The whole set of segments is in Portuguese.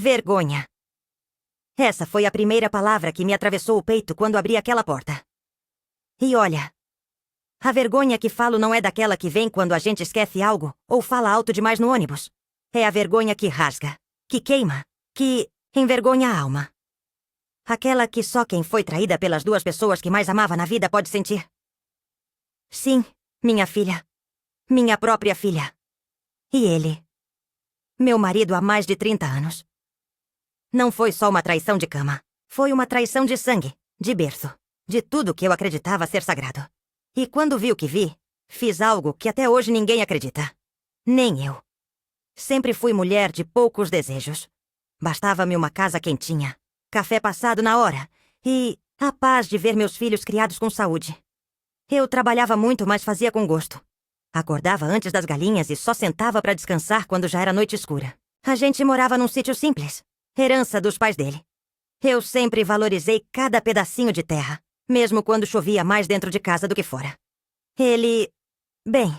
Vergonha. Essa foi a primeira palavra que me atravessou o peito quando abri aquela porta. E olha, a vergonha que falo não é daquela que vem quando a gente esquece algo ou fala alto demais no ônibus. É a vergonha que rasga, que queima, que envergonha a alma. Aquela que só quem foi traída pelas duas pessoas que mais amava na vida pode sentir. Sim, minha filha. Minha própria filha. E ele. Meu marido há mais de 30 anos. Não foi só uma traição de cama. Foi uma traição de sangue, de berço, de tudo que eu acreditava ser sagrado. E quando vi o que vi, fiz algo que até hoje ninguém acredita. Nem eu. Sempre fui mulher de poucos desejos. Bastava-me uma casa quentinha, café passado na hora e a paz de ver meus filhos criados com saúde. Eu trabalhava muito, mas fazia com gosto. Acordava antes das galinhas e só sentava para descansar quando já era noite escura. A gente morava num sítio simples, herança dos pais dele. Eu sempre valorizei cada pedacinho de terra, mesmo quando chovia mais dentro de casa do que fora. Ele... Bem,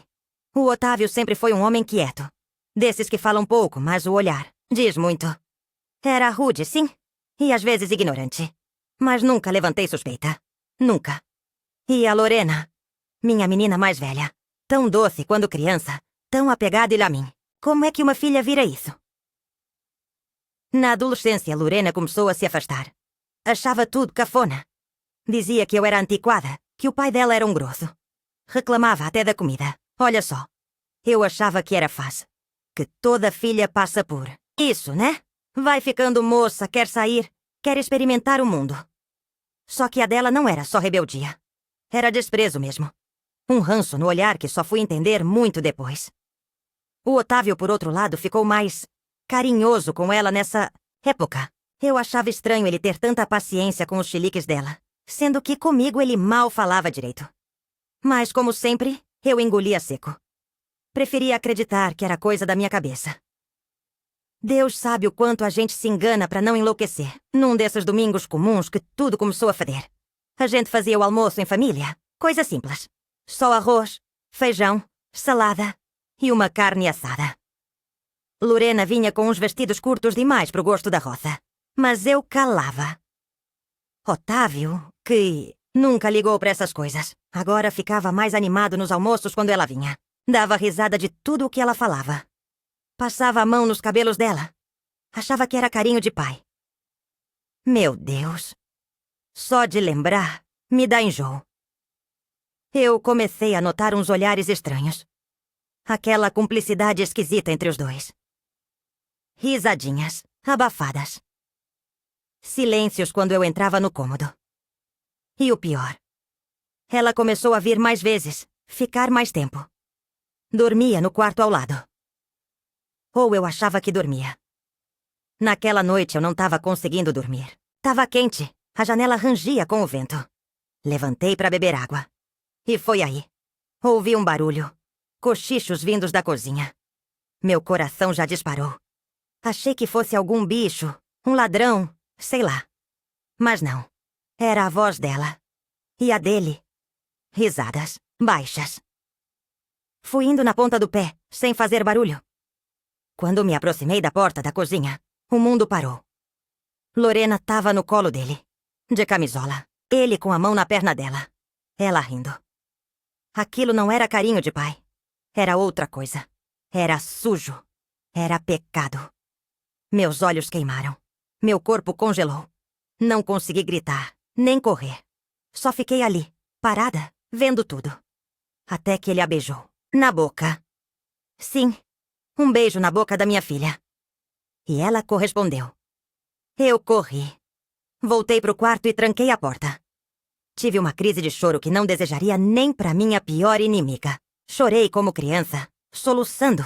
o Otávio sempre foi um homem quieto. Desses que falam pouco, mas o olhar diz muito. Era rude, sim, e às vezes ignorante. Mas nunca levantei suspeita. Nunca. E a Lorena, minha menina mais velha, tão doce quando criança, tão apegada a mim. Como é que uma filha vira isso? Na adolescência, Lorena começou a se afastar. Achava tudo cafona. Dizia que eu era antiquada, que o pai dela era um grosso. Reclamava até da comida. Olha só. Eu achava que era fácil. Que toda filha passa por isso, né? Vai ficando moça, quer sair, quer experimentar o mundo. Só que a dela não era só rebeldia. Era desprezo mesmo. Um ranço no olhar que só fui entender muito depois. O Otávio, por outro lado, ficou mais carinhoso com ela nessa época. Eu achava estranho ele ter tanta paciência com os chiliques dela, sendo que comigo ele mal falava direito. Mas, como sempre, eu engolia seco. Preferia acreditar que era coisa da minha cabeça. Deus sabe o quanto a gente se engana para não enlouquecer. Num desses domingos comuns que tudo começou a feder. A gente fazia o almoço em família. Coisa simples. Só arroz, feijão, salada e uma carne assada. Lorena vinha com uns vestidos curtos demais pro gosto da roça. Mas eu calava. Otávio, que nunca ligou para essas coisas, agora ficava mais animado nos almoços quando ela vinha. Dava risada de tudo o que ela falava. Passava a mão nos cabelos dela. Achava que era carinho de pai. Meu Deus. Só de lembrar, me dá enjoo. Eu comecei a notar uns olhares estranhos. Aquela cumplicidade esquisita entre os dois. Risadinhas, abafadas. Silêncios quando eu entrava no cômodo. E o pior. Ela começou a vir mais vezes, ficar mais tempo. Dormia no quarto ao lado. Ou eu achava que dormia. Naquela noite eu não estava conseguindo dormir. Tava quente, a janela rangia com o vento. Levantei para beber água. E foi aí. Ouvi um barulho. Cochichos vindos da cozinha. Meu coração já disparou. Achei que fosse algum bicho, um ladrão, sei lá. Mas não. Era a voz dela. E a dele. Risadas, baixas. Fui indo na ponta do pé, sem fazer barulho. Quando me aproximei da porta da cozinha, o mundo parou. Lorena tava no colo dele, de camisola. Ele com a mão na perna dela. Ela rindo. Aquilo não era carinho de pai. Era outra coisa. Era sujo. Era pecado. Meus olhos queimaram. Meu corpo congelou. Não consegui gritar, nem correr. Só fiquei ali, parada, vendo tudo. Até que ele a beijou. Na boca. Sim, um beijo na boca da minha filha. E ela correspondeu. Eu corri. Voltei pro quarto e tranquei a porta. Tive uma crise de choro que não desejaria nem pra minha pior inimiga. Chorei como criança, soluçando,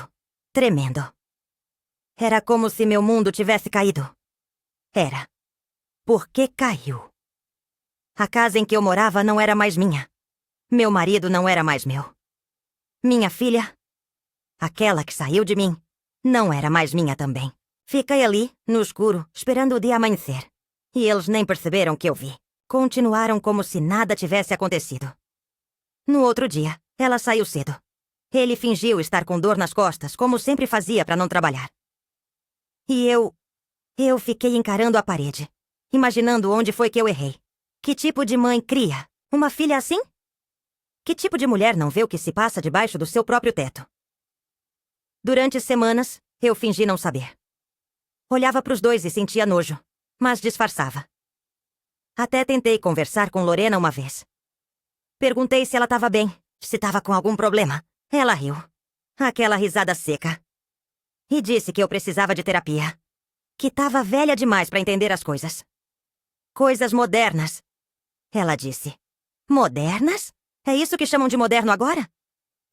tremendo. Era como se meu mundo tivesse caído. Era. Porque caiu. A casa em que eu morava não era mais minha. Meu marido não era mais meu. Minha filha, aquela que saiu de mim, não era mais minha também. Fiquei ali, no escuro, esperando o dia amanhecer. E eles nem perceberam que eu vi. Continuaram como se nada tivesse acontecido. No outro dia, ela saiu cedo. Ele fingiu estar com dor nas costas, como sempre fazia para não trabalhar. E eu Eu fiquei encarando a parede, imaginando onde foi que eu errei. Que tipo de mãe cria uma filha assim? Que tipo de mulher não vê o que se passa debaixo do seu próprio teto? Durante semanas, eu fingi não saber. Olhava para os dois e sentia nojo, mas disfarçava. Até tentei conversar com Lorena uma vez. Perguntei se ela estava bem, se estava com algum problema. Ela riu. Aquela risada seca. E disse que eu precisava de terapia. Que estava velha demais para entender as coisas. Coisas modernas. Ela disse. Modernas? É isso que chamam de moderno agora?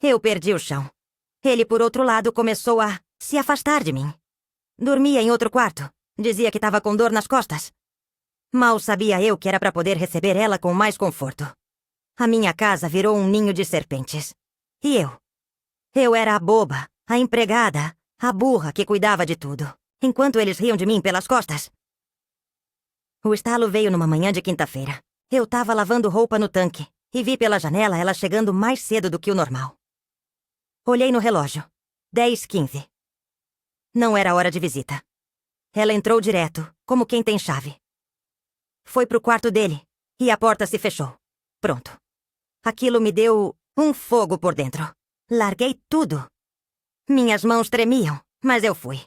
Eu perdi o chão. Ele, por outro lado, começou a se afastar de mim. Dormia em outro quarto. Dizia que estava com dor nas costas. Mal sabia eu que era para poder receber ela com mais conforto. A minha casa virou um ninho de serpentes. E eu? Eu era a boba, a empregada, a burra que cuidava de tudo, enquanto eles riam de mim pelas costas. O estalo veio numa manhã de quinta-feira. Eu estava lavando roupa no tanque e vi pela janela ela chegando mais cedo do que o normal. Olhei no relógio. 10h15. Não era hora de visita. Ela entrou direto, como quem tem chave. Foi pro quarto dele e a porta se fechou. Pronto. Aquilo me deu um fogo por dentro. Larguei tudo. Minhas mãos tremiam, mas eu fui.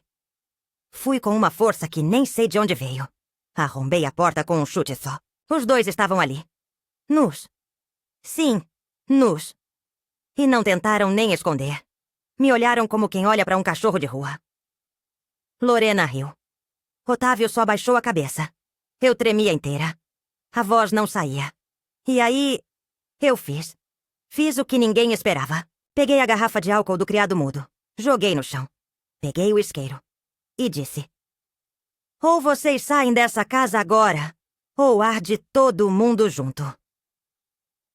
Fui com uma força que nem sei de onde veio. Arrombei a porta com um chute só. Os dois estavam ali. Nus. Sim, nus. E não tentaram nem esconder. Me olharam como quem olha para um cachorro de rua. Lorena riu. Otávio só baixou a cabeça. Eu tremia inteira. A voz não saía. E aí, eu fiz. Fiz o que ninguém esperava. Peguei a garrafa de álcool do criado mudo. Joguei no chão. Peguei o isqueiro. E disse: ou vocês saem dessa casa agora, ou arde todo mundo junto.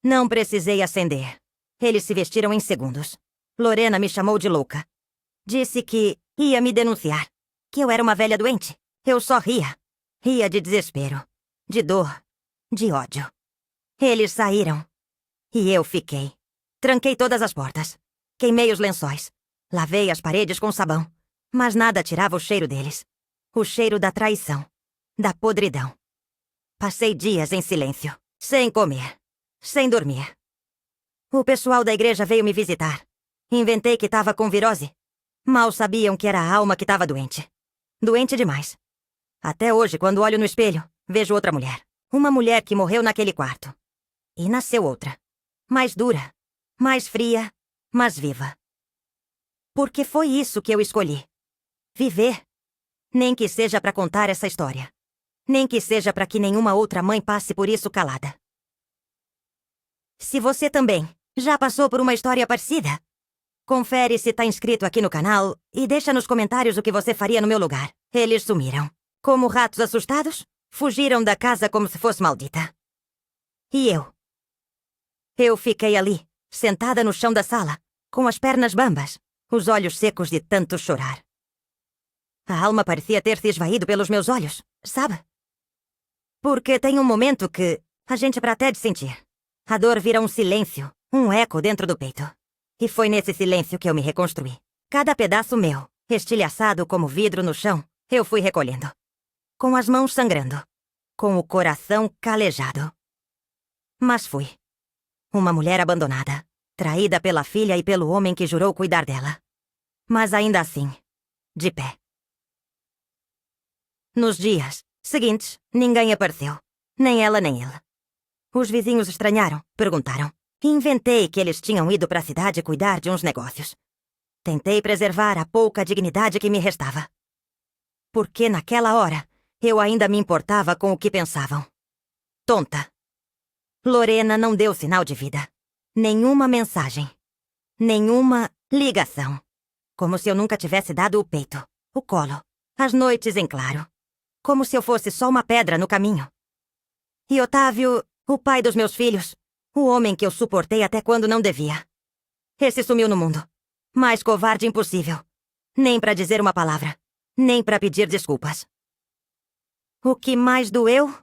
Não precisei acender. Eles se vestiram em segundos. Lorena me chamou de louca. Disse que ia me denunciar. Que eu era uma velha doente. Eu só ria. Ria de desespero. De dor. De ódio. Eles saíram. E eu fiquei. Tranquei todas as portas. Queimei os lençóis. Lavei as paredes com sabão. Mas nada tirava o cheiro deles. O cheiro da traição. Da podridão. Passei dias em silêncio. Sem comer. Sem dormir. O pessoal da igreja veio me visitar. Inventei que estava com virose. Mal sabiam que era a alma que estava doente. Doente demais. Até hoje, quando olho no espelho, vejo outra mulher. Uma mulher que morreu naquele quarto. E nasceu outra. Mais dura. Mais fria. Mas viva. Porque foi isso que eu escolhi. Viver. Nem que seja para contar essa história. Nem que seja para que nenhuma outra mãe passe por isso calada. Se você também já passou por uma história parecida, confere se tá inscrito aqui no canal e deixa nos comentários o que você faria no meu lugar. Eles sumiram. Como ratos assustados, fugiram da casa como se fosse maldita. E eu? Eu fiquei ali, sentada no chão da sala, com as pernas bambas, os olhos secos de tanto chorar. A alma parecia ter se esvaído pelos meus olhos, sabe? Porque tem um momento que a gente para até de sentir. A dor vira um silêncio, um eco dentro do peito. E foi nesse silêncio que eu me reconstruí. Cada pedaço meu, estilhaçado como vidro no chão, eu fui recolhendo. Com as mãos sangrando. Com o coração calejado. Mas fui. Uma mulher abandonada. Traída pela filha e pelo homem que jurou cuidar dela. Mas ainda assim, de pé. Nos dias seguintes, ninguém apareceu. Nem ela, nem ele. Os vizinhos estranharam, perguntaram. Inventei que eles tinham ido para a cidade cuidar de uns negócios. Tentei preservar a pouca dignidade que me restava. Porque naquela hora, eu ainda me importava com o que pensavam. Tonta. Lorena não deu sinal de vida. Nenhuma mensagem. Nenhuma ligação. Como se eu nunca tivesse dado o peito, o colo, as noites em claro. Como se eu fosse só uma pedra no caminho. E Otávio, o pai dos meus filhos, o homem que eu suportei até quando não devia. Esse sumiu no mundo. Mais covarde impossível. Nem pra dizer uma palavra. Nem pra pedir desculpas. O que mais doeu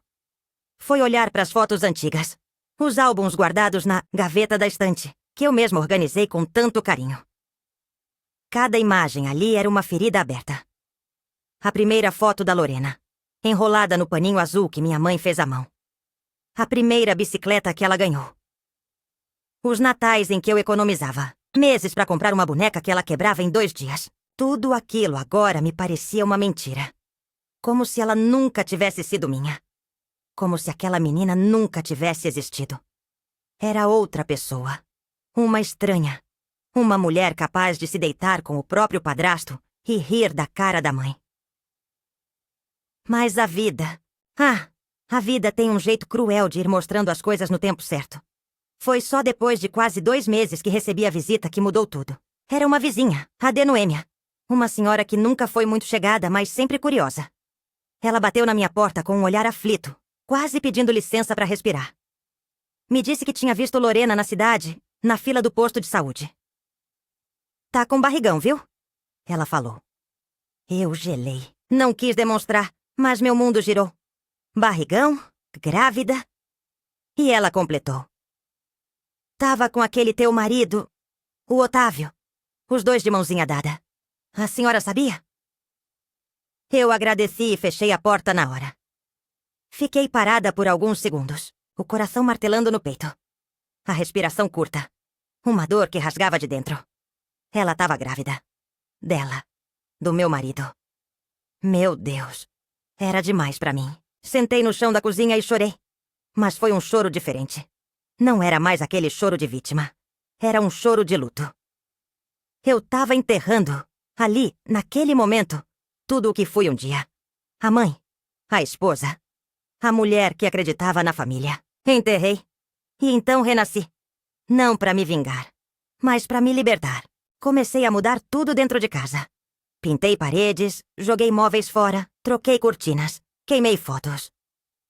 foi olhar pras fotos antigas. Os álbuns guardados na gaveta da estante, que eu mesma organizei com tanto carinho. Cada imagem ali era uma ferida aberta. A primeira foto da Lorena, enrolada no paninho azul que minha mãe fez à mão. A primeira bicicleta que ela ganhou. Os natais em que eu economizava meses para comprar uma boneca que ela quebrava em 2 dias. Tudo aquilo agora me parecia uma mentira. Como se ela nunca tivesse sido minha. Como se aquela menina nunca tivesse existido. Era outra pessoa. Uma estranha. Uma mulher capaz de se deitar com o próprio padrasto e rir da cara da mãe. Mas a vida... a vida tem um jeito cruel de ir mostrando as coisas no tempo certo. Foi só depois de quase 2 meses que recebi a visita que mudou tudo. Era uma vizinha, a de Noêmia. Uma senhora que nunca foi muito chegada, mas sempre curiosa. Ela bateu na minha porta com um olhar aflito, quase pedindo licença para respirar. Me disse que tinha visto Lorena na cidade, na fila do posto de saúde. Tá com barrigão, viu? Ela falou. Eu gelei. Não quis demonstrar, mas meu mundo girou. Barrigão? Grávida? E ela completou. Tava com aquele teu marido, o Otávio. Os 2 de mãozinha dada. A senhora sabia? Eu agradeci e fechei a porta na hora. Fiquei parada por alguns segundos, o coração martelando no peito. A respiração curta. Uma dor que rasgava de dentro. Ela estava grávida. Dela. Do meu marido. Meu Deus. Era demais pra mim. Sentei no chão da cozinha e chorei. Mas foi um choro diferente. Não era mais aquele choro de vítima. Era um choro de luto. Eu tava enterrando, ali, naquele momento, tudo o que fui um dia. A mãe. A esposa. A mulher que acreditava na família. Enterrei. E então renasci. Não pra me vingar, mas pra me libertar. Comecei a mudar tudo dentro de casa. Pintei paredes, joguei móveis fora, troquei cortinas, queimei fotos.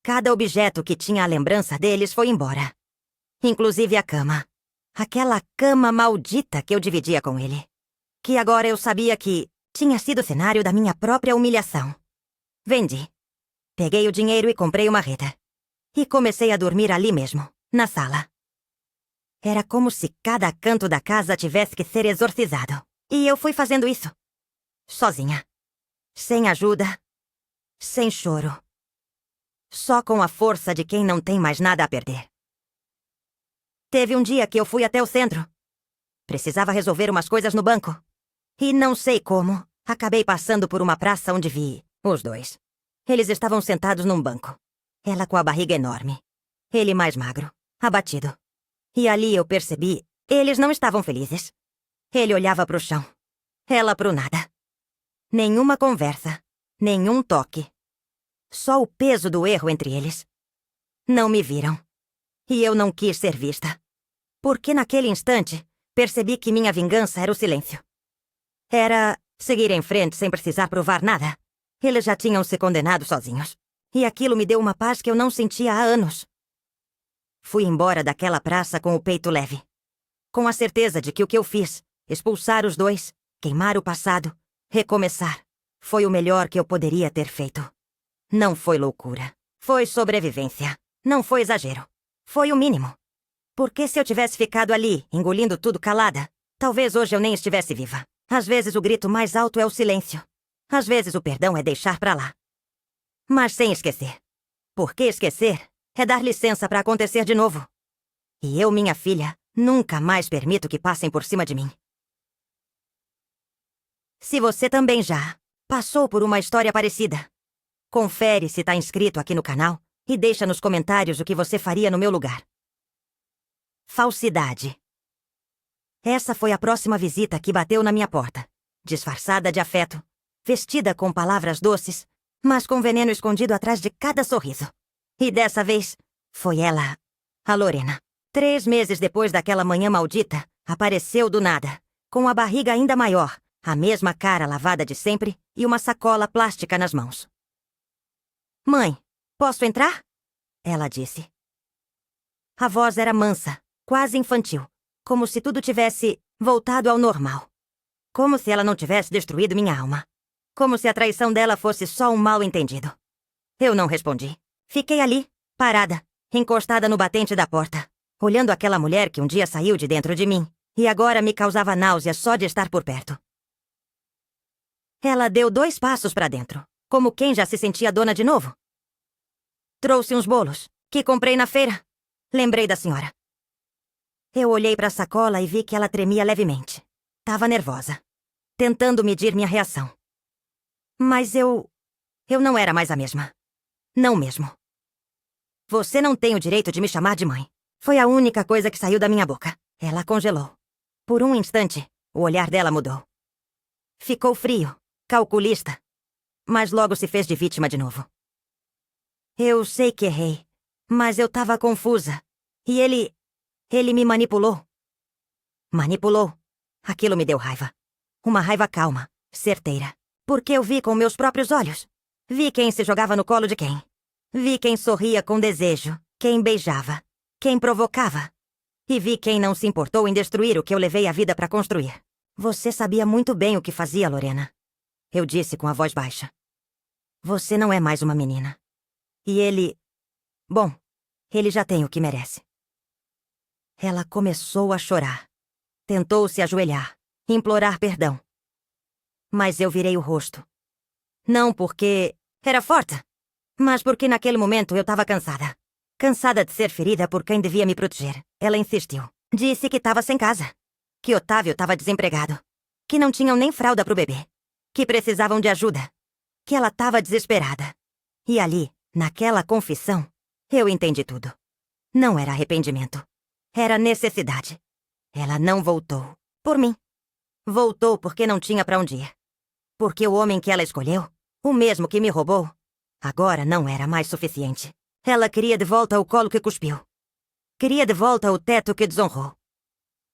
Cada objeto que tinha a lembrança deles foi embora. Inclusive a cama. Aquela cama maldita que eu dividia com ele. Que agora eu sabia que tinha sido cenário da minha própria humilhação. Vendi. Peguei o dinheiro e comprei uma rede. E comecei a dormir ali mesmo, na sala. Era como se cada canto da casa tivesse que ser exorcizado. E eu fui fazendo isso. Sozinha. Sem ajuda. Sem choro. Só com a força de quem não tem mais nada a perder. Teve um dia que eu fui até o centro. Precisava resolver umas coisas no banco. E não sei como, acabei passando por uma praça onde vi os 2. Eles estavam sentados num banco. Ela com a barriga enorme. Ele mais magro, abatido. E ali eu percebi, eles não estavam felizes. Ele olhava pro chão. Ela pro nada. Nenhuma conversa. Nenhum toque. Só o peso do erro entre eles. Não me viram. E eu não quis ser vista. Porque naquele instante, percebi que minha vingança era o silêncio. Era seguir em frente sem precisar provar nada. Eles já tinham se condenado sozinhos. E aquilo me deu uma paz que eu não sentia há anos. Fui embora daquela praça com o peito leve. Com a certeza de que o que eu fiz, expulsar os 2, queimar o passado, recomeçar, foi o melhor que eu poderia ter feito. Não foi loucura. Foi sobrevivência. Não foi exagero. Foi o mínimo. Porque se eu tivesse ficado ali, engolindo tudo calada, talvez hoje eu nem estivesse viva. Às vezes o grito mais alto é o silêncio. Às vezes o perdão é deixar pra lá. Mas sem esquecer. Porque esquecer é dar licença pra acontecer de novo. E eu, minha filha, nunca mais permito que passem por cima de mim. Se você também já passou por uma história parecida, confere se tá inscrito aqui no canal e deixa nos comentários o que você faria no meu lugar. Falsidade. Essa foi a próxima visita que bateu na minha porta, disfarçada de afeto, vestida com palavras doces, mas com veneno escondido atrás de cada sorriso. E dessa vez, foi ela, a Lorena. 3 meses depois daquela manhã maldita, apareceu do nada, com a barriga ainda maior, a mesma cara lavada de sempre e uma sacola plástica nas mãos. Mãe, posso entrar? Ela disse. A voz era mansa, quase infantil, como se tudo tivesse voltado ao normal. Como se ela não tivesse destruído minha alma. Como se a traição dela fosse só um mal-entendido. Eu não respondi. Fiquei ali, parada, encostada no batente da porta, olhando aquela mulher que um dia saiu de dentro de mim e agora me causava náusea só de estar por perto. Ela deu 2 passos para dentro, como quem já se sentia dona de novo. Trouxe uns bolos, que comprei na feira. Lembrei da senhora. Eu olhei para a sacola e vi que ela tremia levemente. Tava nervosa, tentando medir minha reação. Mas eu não era mais a mesma. Não mesmo. Você não tem o direito de me chamar de mãe. Foi a única coisa que saiu da minha boca. Ela congelou. Por um instante, o olhar dela mudou. Ficou frio, calculista. Mas logo se fez de vítima de novo. Eu sei que errei, mas eu tava confusa. E ele me manipulou. Manipulou. Aquilo me deu raiva. Uma raiva calma, certeira. Porque eu vi com meus próprios olhos. Vi quem se jogava no colo de quem. Vi quem sorria com desejo, quem beijava, quem provocava. E vi quem não se importou em destruir o que eu levei a vida para construir. Você sabia muito bem o que fazia, Lorena. Eu disse com a voz baixa. Você não é mais uma menina. E ele... Bom, ele já tem o que merece. Ela começou a chorar. Tentou se ajoelhar, implorar perdão. Mas eu virei o rosto. Não porque era forte, mas porque naquele momento eu estava cansada. Cansada de ser ferida por quem devia me proteger. Ela insistiu. Disse que estava sem casa. Que Otávio estava desempregado. Que não tinham nem fralda pro bebê. Que precisavam de ajuda. Que ela estava desesperada. E ali, naquela confissão, eu entendi tudo. Não era arrependimento. Era necessidade. Ela não voltou. Por mim. Voltou porque não tinha pra onde ir. Porque o homem que ela escolheu, o mesmo que me roubou, agora não era mais suficiente. Ela queria de volta o colo que cuspiu. Queria de volta o teto que desonrou.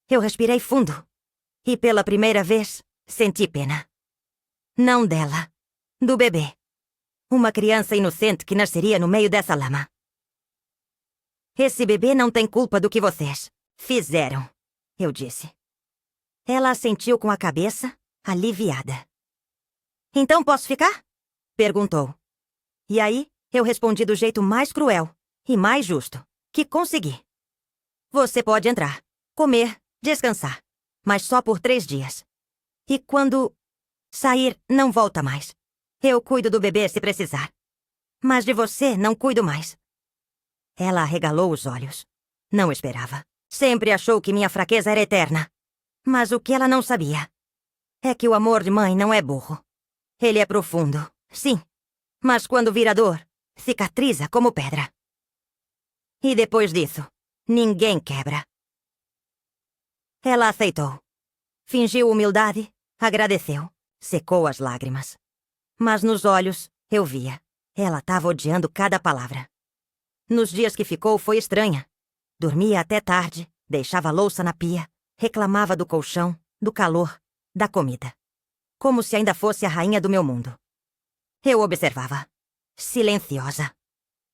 Eu respirei fundo. E pela primeira vez, senti pena. Não dela. Do bebê. Uma criança inocente que nasceria no meio dessa lama. Esse bebê não tem culpa do que vocês fizeram, eu disse. Ela assentiu com a cabeça, aliviada. Então posso ficar? Perguntou. E aí, eu respondi do jeito mais cruel e mais justo que consegui. Você pode entrar, comer, descansar, mas só por 3 dias. E quando sair, não volta mais. Eu cuido do bebê se precisar. Mas de você não cuido mais. Ela arregalou os olhos. Não esperava. Sempre achou que minha fraqueza era eterna. Mas o que ela não sabia é que o amor de mãe não é burro. Ele é profundo, sim. Mas quando vira dor, cicatriza como pedra. E depois disso, ninguém quebra. Ela aceitou. Fingiu humildade, agradeceu, secou as lágrimas. Mas nos olhos, eu via. Ela estava odiando cada palavra. Nos dias que ficou, foi estranha. Dormia até tarde, deixava a louça na pia, reclamava do colchão, do calor, da comida. Como se ainda fosse a rainha do meu mundo. Eu observava. Silenciosa.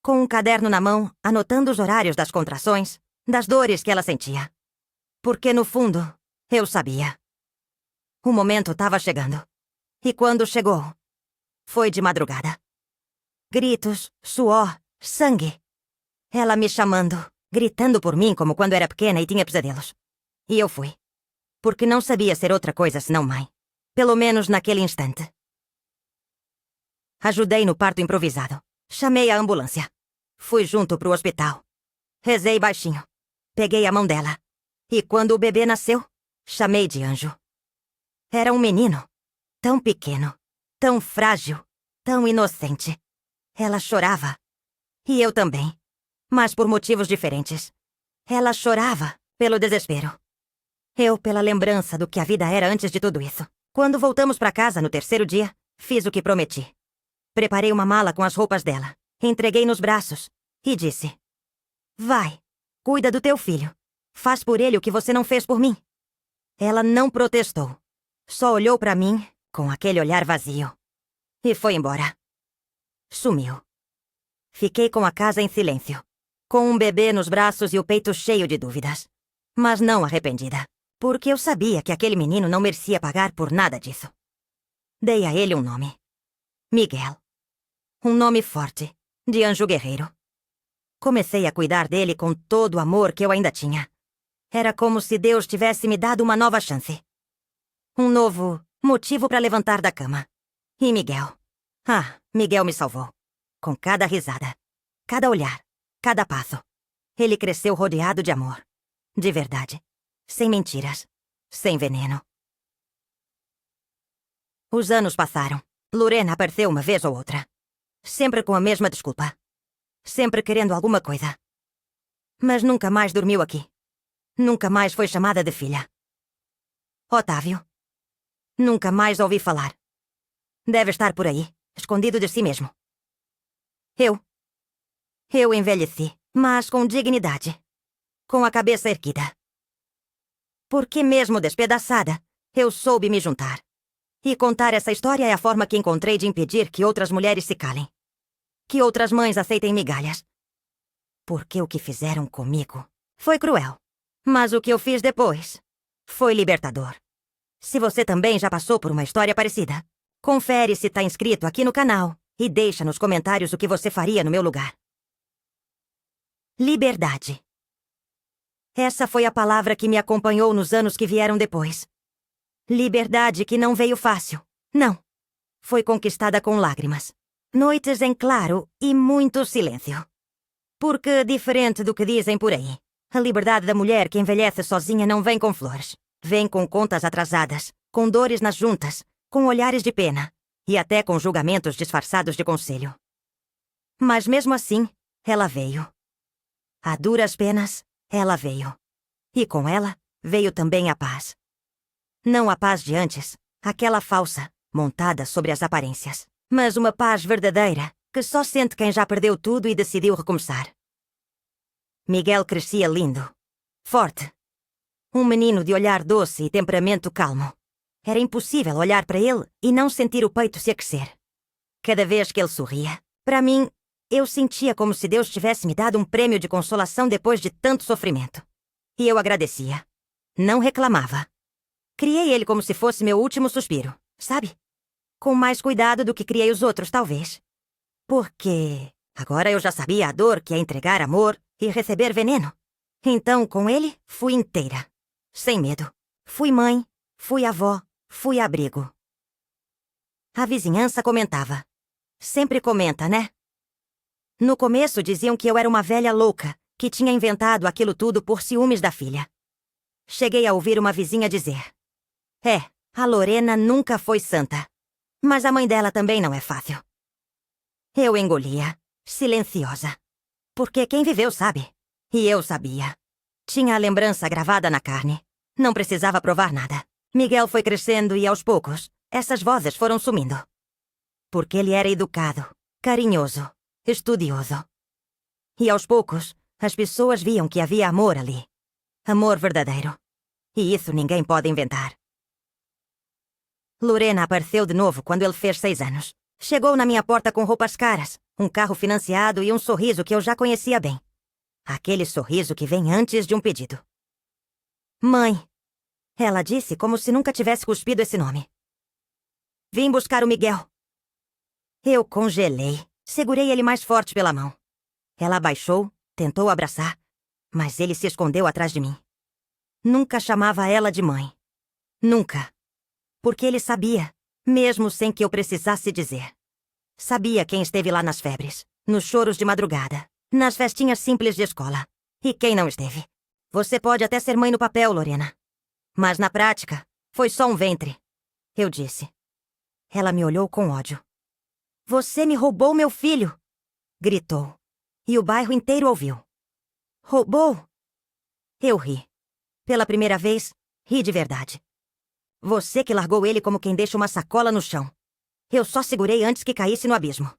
Com um caderno na mão, anotando os horários das contrações, das dores que ela sentia. Porque, no fundo, eu sabia. O momento estava chegando. E quando chegou, foi de madrugada. Gritos, suor, sangue. Ela me chamando, gritando por mim como quando era pequena e tinha pesadelos. E eu fui. Porque não sabia ser outra coisa senão mãe. Pelo menos naquele instante. Ajudei no parto improvisado. Chamei a ambulância. Fui junto pro hospital. Rezei baixinho. Peguei a mão dela. E quando o bebê nasceu, chamei de anjo. Era um menino. Tão pequeno. Tão frágil. Tão inocente. Ela chorava. E eu também. Mas por motivos diferentes. Ela chorava pelo desespero. Eu pela lembrança do que a vida era antes de tudo isso. Quando voltamos para casa no 3º dia, fiz o que prometi. Preparei uma mala com as roupas dela, entreguei nos braços e disse: Vai, cuida do teu filho. Faz por ele o que você não fez por mim. Ela não protestou. Só olhou para mim com aquele olhar vazio. E foi embora. Sumiu. Fiquei com a casa em silêncio, com um bebê nos braços e o peito cheio de dúvidas. Mas não arrependida. Porque eu sabia que aquele menino não merecia pagar por nada disso. Dei a ele um nome. Miguel. Um nome forte, de anjo guerreiro. Comecei a cuidar dele com todo o amor que eu ainda tinha. Era como se Deus tivesse me dado uma nova chance. Um novo motivo para levantar da cama. E Miguel? Ah, Miguel me salvou. Com cada risada, cada olhar, cada passo. Ele cresceu rodeado de amor. De verdade. Sem mentiras. Sem veneno. Os anos passaram. Lorena apareceu uma vez ou outra. Sempre com a mesma desculpa. Sempre querendo alguma coisa. Mas nunca mais dormiu aqui. Nunca mais foi chamada de filha. Otávio. Nunca mais ouvi falar. Deve estar por aí, escondido de si mesmo. Eu envelheci, mas com dignidade. Com a cabeça erguida. Porque mesmo despedaçada, eu soube me juntar. E contar essa história é a forma que encontrei de impedir que outras mulheres se calem. Que outras mães aceitem migalhas. Porque o que fizeram comigo foi cruel. Mas o que eu fiz depois foi libertador. Se você também já passou por uma história parecida, confere se tá inscrito aqui no canal e deixa nos comentários o que você faria no meu lugar. Liberdade. Essa foi a palavra que me acompanhou nos anos que vieram depois. Liberdade que não veio fácil. Não. Foi conquistada com lágrimas. Noites em claro e muito silêncio. Porque, diferente do que dizem por aí, a liberdade da mulher que envelhece sozinha não vem com flores. Vem com contas atrasadas, com dores nas juntas, com olhares de pena e até com julgamentos disfarçados de conselho. Mas mesmo assim, ela veio. A duras penas, ela veio. E com ela, veio também a paz. Não a paz de antes, aquela falsa, montada sobre as aparências, mas uma paz verdadeira, que só sente quem já perdeu tudo e decidiu recomeçar. Miguel crescia lindo, forte. Um menino de olhar doce e temperamento calmo. Era impossível olhar para ele e não sentir o peito se aquecer. Cada vez que ele sorria, para mim, eu sentia como se Deus tivesse me dado um prêmio de consolação depois de tanto sofrimento. E eu agradecia. Não reclamava. Criei ele como se fosse meu último suspiro, sabe? Com mais cuidado do que criei os outros, talvez. Porque agora eu já sabia a dor que é entregar amor e receber veneno. Então, com ele, fui inteira. Sem medo. Fui mãe, fui avó, fui abrigo. A vizinhança comentava. Sempre comenta, né? No começo diziam que eu era uma velha louca, que tinha inventado aquilo tudo por ciúmes da filha. Cheguei a ouvir uma vizinha dizer: a Lorena nunca foi santa. Mas a mãe dela também não é fácil. Eu engolia, silenciosa. Porque quem viveu sabe. E eu sabia. Tinha a lembrança gravada na carne. Não precisava provar nada. Miguel foi crescendo e, aos poucos, essas vozes foram sumindo. Porque ele era educado, carinhoso, estudioso. E, aos poucos, as pessoas viam que havia amor ali. Amor verdadeiro. E isso ninguém pode inventar. Lorena apareceu de novo quando ele fez 6 anos. Chegou na minha porta com roupas caras, um carro financiado e um sorriso que eu já conhecia bem. Aquele sorriso que vem antes de um pedido. Mãe. Ela disse como se nunca tivesse cuspido esse nome. Vim buscar o Miguel. Eu congelei, segurei ele mais forte pela mão. Ela abaixou, tentou abraçar, mas ele se escondeu atrás de mim. Nunca chamava ela de mãe. Nunca. Porque ele sabia, mesmo sem que eu precisasse dizer. Sabia quem esteve lá nas febres, nos choros de madrugada, nas festinhas simples de escola. E quem não esteve. Você pode até ser mãe no papel, Lorena. Mas na prática, foi só um ventre. Eu disse. Ela me olhou com ódio. Você me roubou meu filho! Gritou. E o bairro inteiro ouviu. Roubou? Eu ri. Pela primeira vez, ri de verdade. Você que largou ele como quem deixa uma sacola no chão. Eu só segurei antes que caísse no abismo.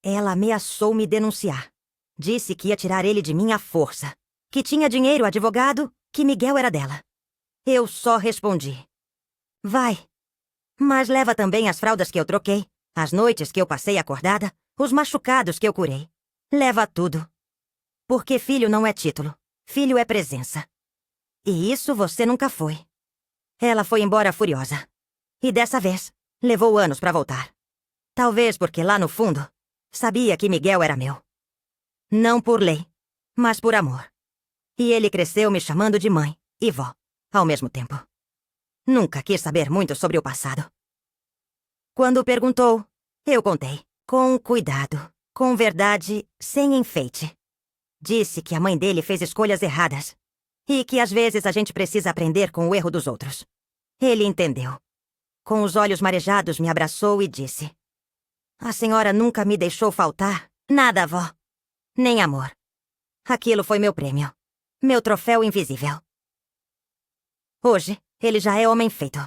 Ela ameaçou me denunciar. Disse que ia tirar ele de mim à força. Que tinha dinheiro, advogado, que Miguel era dela. Eu só respondi. Vai. Mas leva também as fraldas que eu troquei, as noites que eu passei acordada, os machucados que eu curei. Leva tudo. Porque filho não é título. Filho é presença. E isso você nunca foi. Ela foi embora furiosa. E dessa vez, levou anos pra voltar. Talvez porque lá no fundo, sabia que Miguel era meu. Não por lei, mas por amor. E ele cresceu me chamando de mãe e vó, ao mesmo tempo. Nunca quis saber muito sobre o passado. Quando perguntou, eu contei. Com cuidado, com verdade, sem enfeite. Disse que a mãe dele fez escolhas erradas. E que às vezes a gente precisa aprender com o erro dos outros. Ele entendeu. Com os olhos marejados, me abraçou e disse: "A senhora nunca me deixou faltar nada, avó. Nem amor. Aquilo foi meu prêmio. Meu troféu invisível." Hoje, ele já é homem feito.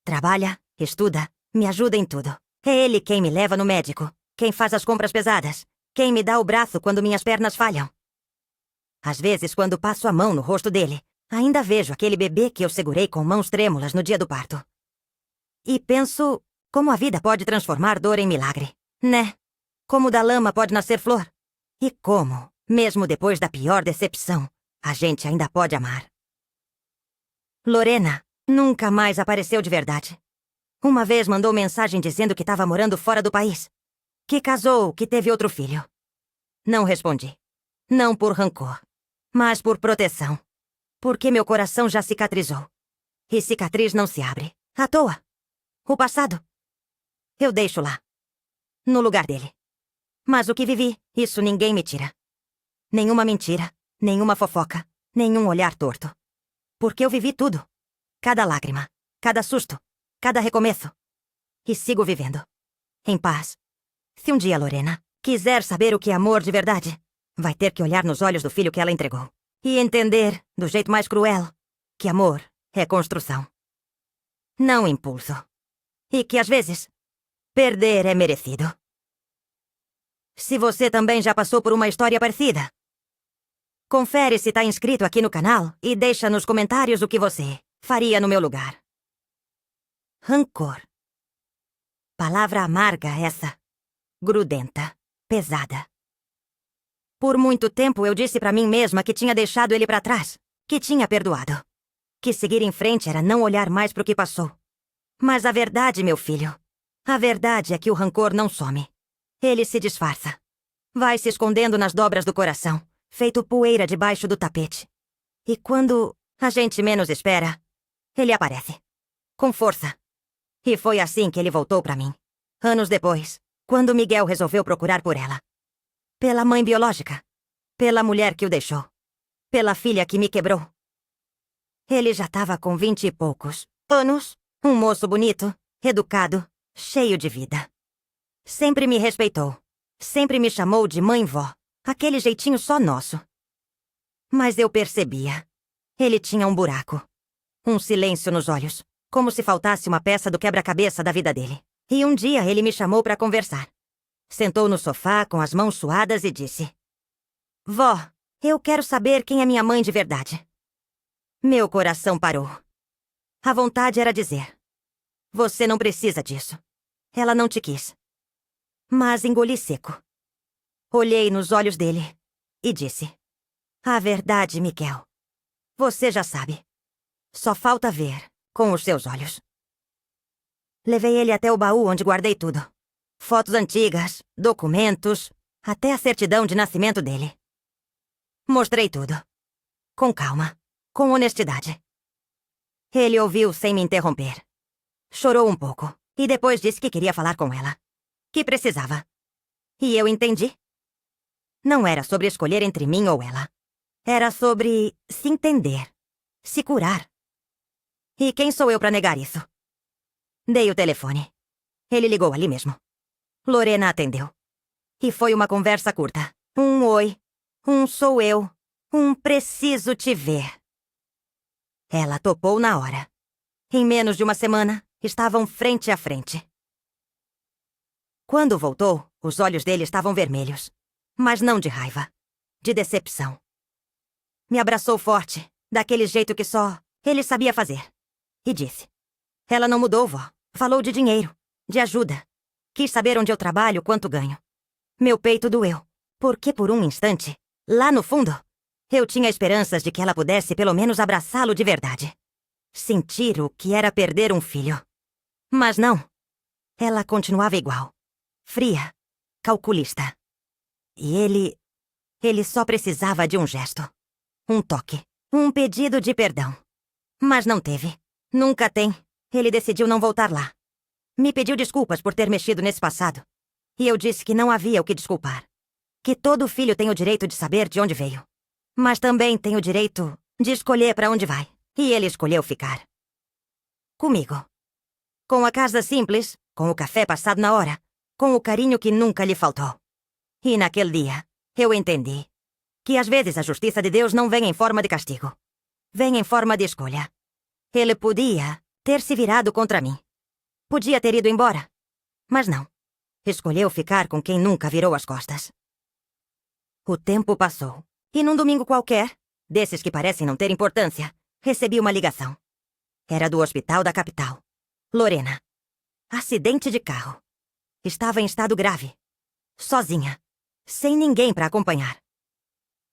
Trabalha, estuda, me ajuda em tudo. É ele quem me leva no médico, quem faz as compras pesadas, quem me dá o braço quando minhas pernas falham. Às vezes, quando passo a mão no rosto dele, ainda vejo aquele bebê que eu segurei com mãos trêmulas no dia do parto. E penso como a vida pode transformar dor em milagre, né? Como da lama pode nascer flor. E como, mesmo depois da pior decepção, a gente ainda pode amar. Lorena nunca mais apareceu de verdade. Uma vez mandou mensagem dizendo que estava morando fora do país. Que casou, que teve outro filho. Não respondi. Não por rancor, mas por proteção. Porque meu coração já cicatrizou. E cicatriz não se abre. À toa. O passado. Eu deixo lá. No lugar dele. Mas o que vivi, isso ninguém me tira. Nenhuma mentira, nenhuma fofoca, nenhum olhar torto. Porque eu vivi tudo. Cada lágrima, cada susto, cada recomeço. E sigo vivendo. Em paz. Se um dia Lorena quiser saber o que é amor de verdade, vai ter que olhar nos olhos do filho que ela entregou. E entender, do jeito mais cruel, que amor é construção. Não impulso. E que, às vezes, perder é merecido. Se você também já passou por uma história parecida, confere se tá inscrito aqui no canal e deixa nos comentários o que você faria no meu lugar. Rancor. Palavra amarga essa. Grudenta. Pesada. Por muito tempo eu disse pra mim mesma que tinha deixado ele pra trás, que tinha perdoado. Que seguir em frente era não olhar mais pro que passou. Mas a verdade, meu filho, a verdade é que o rancor não some. Ele se disfarça. Vai se escondendo nas dobras do coração, feito poeira debaixo do tapete. E quando a gente menos espera, ele aparece. Com força. E foi assim que ele voltou pra mim. Anos depois, quando Miguel resolveu procurar por ela. Pela mãe biológica. Pela mulher que o deixou. Pela filha que me quebrou. Ele já estava com 20 e poucos anos. Um moço bonito, educado, cheio de vida. Sempre me respeitou. Sempre me chamou de mãe-vó. Aquele jeitinho só nosso. Mas eu percebia. Ele tinha um buraco. Um silêncio nos olhos. Como se faltasse uma peça do quebra-cabeça da vida dele. E um dia ele me chamou para conversar. Sentou no sofá com as mãos suadas e disse: "Vó, eu quero saber quem é minha mãe de verdade." Meu coração parou. A vontade era dizer: "Você não precisa disso. Ela não te quis." Mas engoli seco. Olhei nos olhos dele e disse: "A verdade, Miguel. Você já sabe. Só falta ver com os seus olhos." Levei ele até o baú onde guardei tudo. Fotos antigas, documentos, até a certidão de nascimento dele. Mostrei tudo. Com calma, com honestidade. Ele ouviu sem me interromper. Chorou um pouco e depois disse que queria falar com ela. Que precisava. E eu entendi. Não era sobre escolher entre mim ou ela. Era sobre se entender, se curar. E quem sou eu para negar isso? Dei o telefone. Ele ligou ali mesmo. Lorena atendeu. E foi uma conversa curta. Um oi, um sou eu, um preciso te ver. Ela topou na hora. Em menos de uma semana, estavam frente a frente. Quando voltou, os olhos dele estavam vermelhos. Mas não de raiva. De decepção. Me abraçou forte, daquele jeito que só ele sabia fazer. E disse: "Ela não mudou, vó. Falou de dinheiro, de ajuda. Quis saber onde eu trabalho, quanto ganho." Meu peito doeu, porque por um instante, lá no fundo, eu tinha esperanças de que ela pudesse pelo menos abraçá-lo de verdade. Sentir o que era perder um filho. Mas não. Ela continuava igual. Fria. Calculista. E ele só precisava de um gesto. Um toque. Um pedido de perdão. Mas não teve. Nunca tem. Ele decidiu não voltar lá. Me pediu desculpas por ter mexido nesse passado. E eu disse que não havia o que desculpar. Que todo filho tem o direito de saber de onde veio. Mas também tem o direito de escolher para onde vai. E ele escolheu ficar. Comigo. Com a casa simples, com o café passado na hora, com o carinho que nunca lhe faltou. E naquele dia, eu entendi que às vezes a justiça de Deus não vem em forma de castigo. Vem em forma de escolha. Ele podia ter se virado contra mim. Podia ter ido embora. Mas não. Escolheu ficar com quem nunca virou as costas. O tempo passou. E num domingo qualquer, desses que parecem não ter importância, recebi uma ligação. Era do hospital da capital. Lorena. Acidente de carro. Estava em estado grave. Sozinha. Sem ninguém para acompanhar.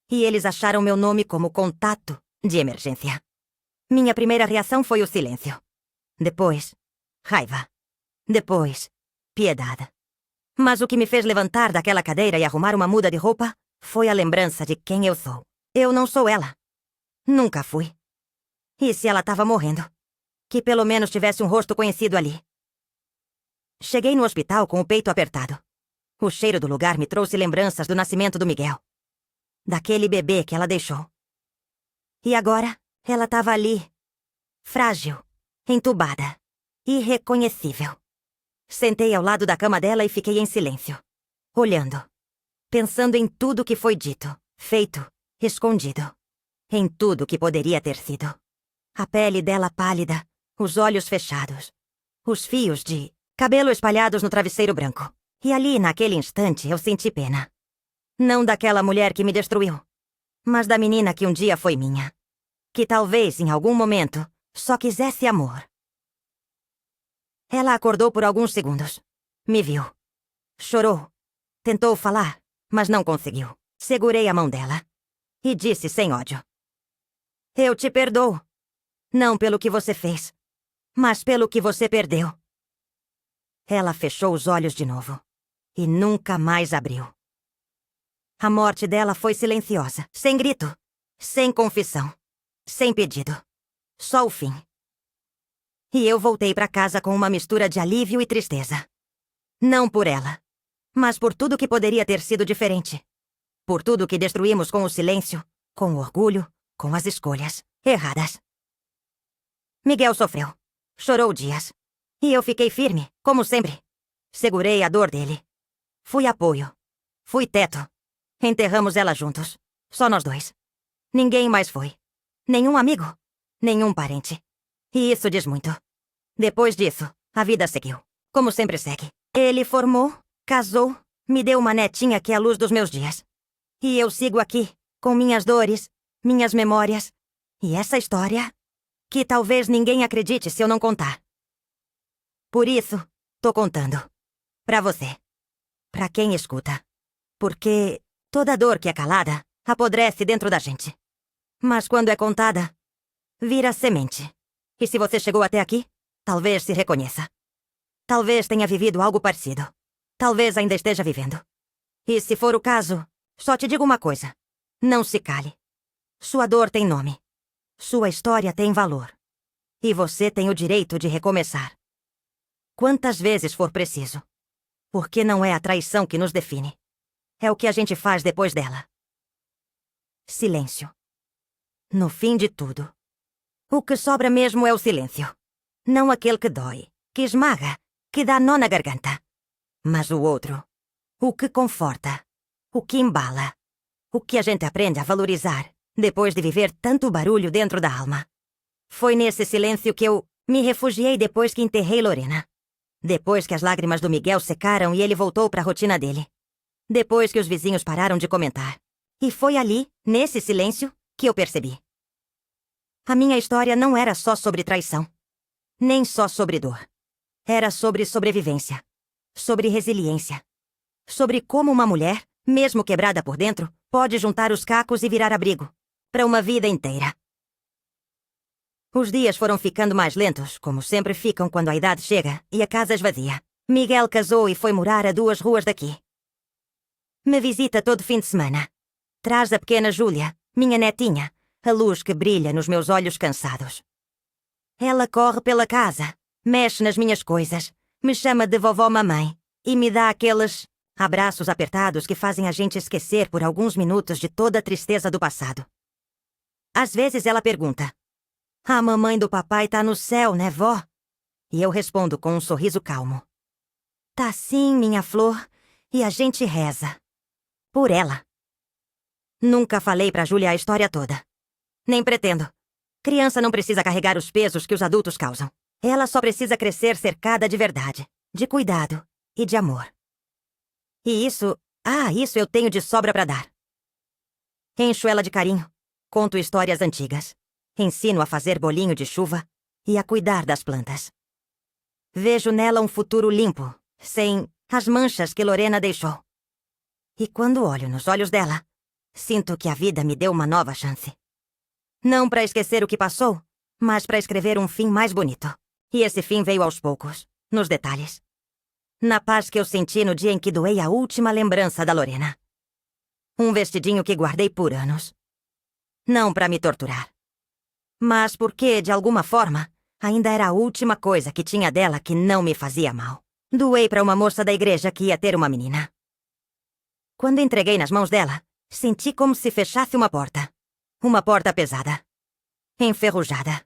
E eles acharam meu nome como contato de emergência. Minha primeira reação foi o silêncio. Depois, raiva. Depois, piedade. Mas o que me fez levantar daquela cadeira e arrumar uma muda de roupa foi a lembrança de quem eu sou. Eu não sou ela. Nunca fui. E se ela estava morrendo? Que pelo menos tivesse um rosto conhecido ali. Cheguei no hospital com o peito apertado. O cheiro do lugar me trouxe lembranças do nascimento do Miguel. Daquele bebê que ela deixou. E agora, ela estava ali. Frágil. Entubada. Irreconhecível. Sentei ao lado da cama dela e fiquei em silêncio. Olhando. Pensando em tudo que foi dito, feito, escondido. Em tudo que poderia ter sido. A pele dela pálida, os olhos fechados. Os fios de cabelo espalhados no travesseiro branco. E ali, naquele instante, eu senti pena. Não daquela mulher que me destruiu, mas da menina que um dia foi minha. Que talvez, em algum momento, só quisesse amor. Ela acordou por alguns segundos. Me viu. Chorou. Tentou falar, mas não conseguiu. Segurei a mão dela. E disse sem ódio. Eu te perdoo. Não pelo que você fez, mas pelo que você perdeu. Ela fechou os olhos de novo. E nunca mais abriu. A morte dela foi silenciosa, sem grito, sem confissão, sem pedido. Só o fim. E eu voltei para casa com uma mistura de alívio e tristeza. Não por ela, mas por tudo que poderia ter sido diferente. Por tudo que destruímos com o silêncio, com o orgulho, com as escolhas erradas. Miguel sofreu. Chorou dias. E eu fiquei firme, como sempre. Segurei a dor dele. Fui apoio. Fui teto. Enterramos ela juntos. Só nós dois. Ninguém mais foi. Nenhum amigo. Nenhum parente. E isso diz muito. Depois disso, a vida seguiu. Como sempre segue. Ele formou, casou, me deu uma netinha que é a luz dos meus dias. E eu sigo aqui, com minhas dores, minhas memórias. E essa história, que talvez ninguém acredite se eu não contar. Por isso, tô contando. Pra você. Pra quem escuta. Porque toda dor que é calada apodrece dentro da gente. Mas quando é contada, vira semente. E se você chegou até aqui, talvez se reconheça. Talvez tenha vivido algo parecido. Talvez ainda esteja vivendo. E se for o caso, só te digo uma coisa. Não se cale. Sua dor tem nome. Sua história tem valor. E você tem o direito de recomeçar. Quantas vezes for preciso. Porque não é a traição que nos define. É o que a gente faz depois dela. Silêncio. No fim de tudo, o que sobra mesmo é o silêncio. Não aquele que dói, que esmaga, que dá nó na garganta. Mas o outro. O que conforta. O que embala. O que a gente aprende a valorizar depois de viver tanto barulho dentro da alma. Foi nesse silêncio que eu me refugiei depois que enterrei Lorena. Depois que as lágrimas do Miguel secaram e ele voltou para a rotina dele. Depois que os vizinhos pararam de comentar. E foi ali, nesse silêncio, que eu percebi. A minha história não era só sobre traição. Nem só sobre dor. Era sobre sobrevivência. Sobre resiliência. Sobre como uma mulher, mesmo quebrada por dentro, pode juntar os cacos e virar abrigo. Para uma vida inteira. Os dias foram ficando mais lentos, como sempre ficam quando a idade chega e a casa esvazia. Miguel casou e foi morar a 2 ruas daqui. Me visita todo fim de semana. Traz a pequena Júlia, minha netinha, a luz que brilha nos meus olhos cansados. Ela corre pela casa, mexe nas minhas coisas, Me chama de vovó mamãe e me dá aqueles abraços apertados que fazem a gente esquecer por alguns minutos de toda a tristeza do passado. Às vezes ela pergunta: "A mamãe do papai tá no céu, né, vó?" E eu respondo com um sorriso calmo: "Tá sim, minha flor, e a gente reza. Por ela." Nunca falei pra Júlia a história toda. Nem pretendo. Criança não precisa carregar os pesos que os adultos causam. Ela só precisa crescer cercada de verdade, de cuidado e de amor. E isso eu tenho de sobra pra dar. Encho ela de carinho, conto histórias antigas, ensino a fazer bolinho de chuva e a cuidar das plantas. Vejo nela um futuro limpo, sem as manchas que Lorena deixou. E quando olho nos olhos dela, sinto que a vida me deu uma nova chance. Não pra esquecer o que passou, mas pra escrever um fim mais bonito. E esse fim veio aos poucos, nos detalhes. Na paz que eu senti no dia em que doei a última lembrança da Lorena. Um vestidinho que guardei por anos. Não pra me torturar, mas porque, de alguma forma, ainda era a última coisa que tinha dela que não me fazia mal. Doei pra uma moça da igreja que ia ter uma menina. Quando entreguei nas mãos dela, senti como se fechasse uma porta. Uma porta pesada. Enferrujada.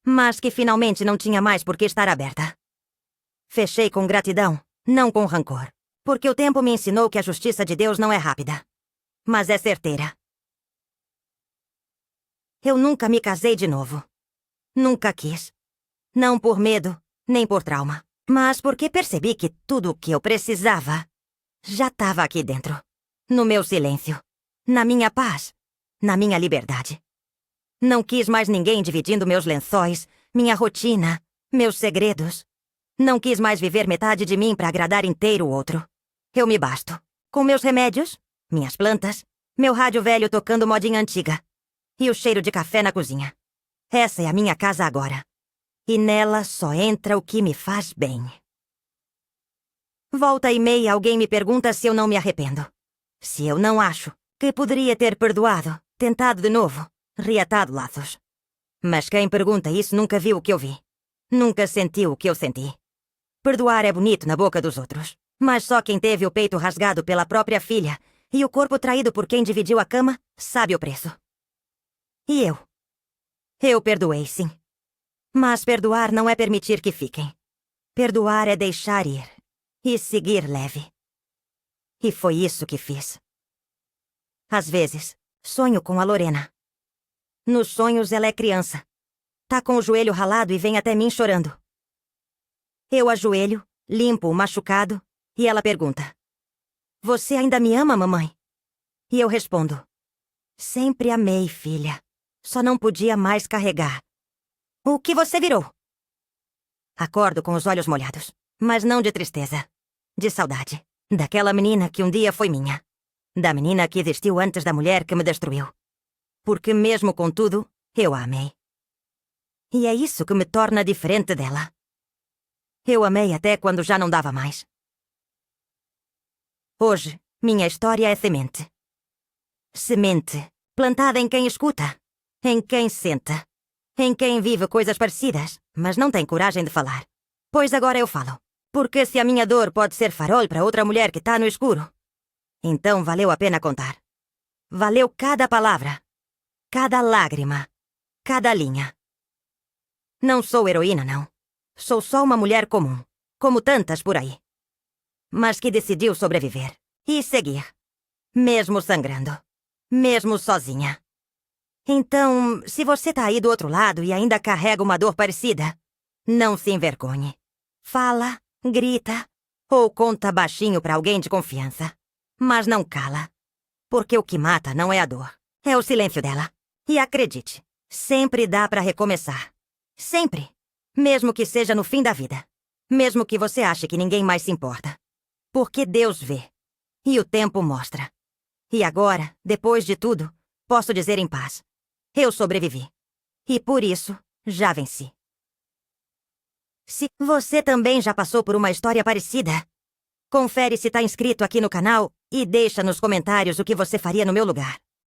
Mas que finalmente não tinha mais por que estar aberta. Fechei com gratidão, não com rancor. Porque o tempo me ensinou que a justiça de Deus não é rápida, mas é certeira. Eu nunca me casei de novo. Nunca quis. Não por medo, nem por trauma, mas porque percebi que tudo o que eu precisava já estava aqui dentro. No meu silêncio. Na minha paz. Na minha liberdade. Não quis mais ninguém dividindo meus lençóis, minha rotina, meus segredos. Não quis mais viver metade de mim para agradar inteiro o outro. Eu me basto. Com meus remédios, minhas plantas, meu rádio velho tocando modinha antiga. E o cheiro de café na cozinha. Essa é a minha casa agora. E nela só entra o que me faz bem. Volta e meia alguém me pergunta se eu não me arrependo. Se eu não acho que poderia ter perdoado, tentado de novo, reatado laços. Mas quem pergunta isso nunca viu o que eu vi. Nunca sentiu o que eu senti. Perdoar é bonito na boca dos outros, mas só quem teve o peito rasgado pela própria filha e o corpo traído por quem dividiu a cama sabe o preço. E eu? Eu perdoei, sim. Mas perdoar não é permitir que fiquem. Perdoar é deixar ir e seguir leve. E foi isso que fiz. Às vezes, sonho com a Lorena. Nos sonhos ela é criança. Tá com o joelho ralado e vem até mim chorando. Eu ajoelho, limpo o machucado, e ela pergunta: "Você ainda me ama, mamãe?" E eu respondo: "Sempre amei, filha. Só não podia mais carregar." "O que você virou?" Acordo com os olhos molhados, mas não de tristeza. De saudade. Daquela menina que um dia foi minha. Da menina que existiu antes da mulher que me destruiu. Porque mesmo com tudo, eu a amei. E é isso que me torna diferente dela. Eu amei até quando já não dava mais. Hoje, minha história é semente. Semente, plantada em quem escuta, em quem senta, em quem vive coisas parecidas, mas não tem coragem de falar. Pois agora eu falo. Porque se a minha dor pode ser farol para outra mulher que tá no escuro, então valeu a pena contar. Valeu cada palavra, cada lágrima, cada linha. Não sou heroína, não. Sou só uma mulher comum, como tantas por aí. Mas que decidiu sobreviver e seguir. Mesmo sangrando. Mesmo sozinha. Então, se você tá aí do outro lado e ainda carrega uma dor parecida, não se envergonhe. Fala, grita ou conta baixinho pra alguém de confiança. Mas não cala. Porque o que mata não é a dor. É o silêncio dela. E acredite, sempre dá pra recomeçar. Sempre. Mesmo que seja no fim da vida. Mesmo que você ache que ninguém mais se importa. Porque Deus vê. E o tempo mostra. E agora, depois de tudo, posso dizer em paz: eu sobrevivi. E por isso, já venci. Se você também já passou por uma história parecida, confere se tá inscrito aqui no canal e deixa nos comentários o que você faria no meu lugar.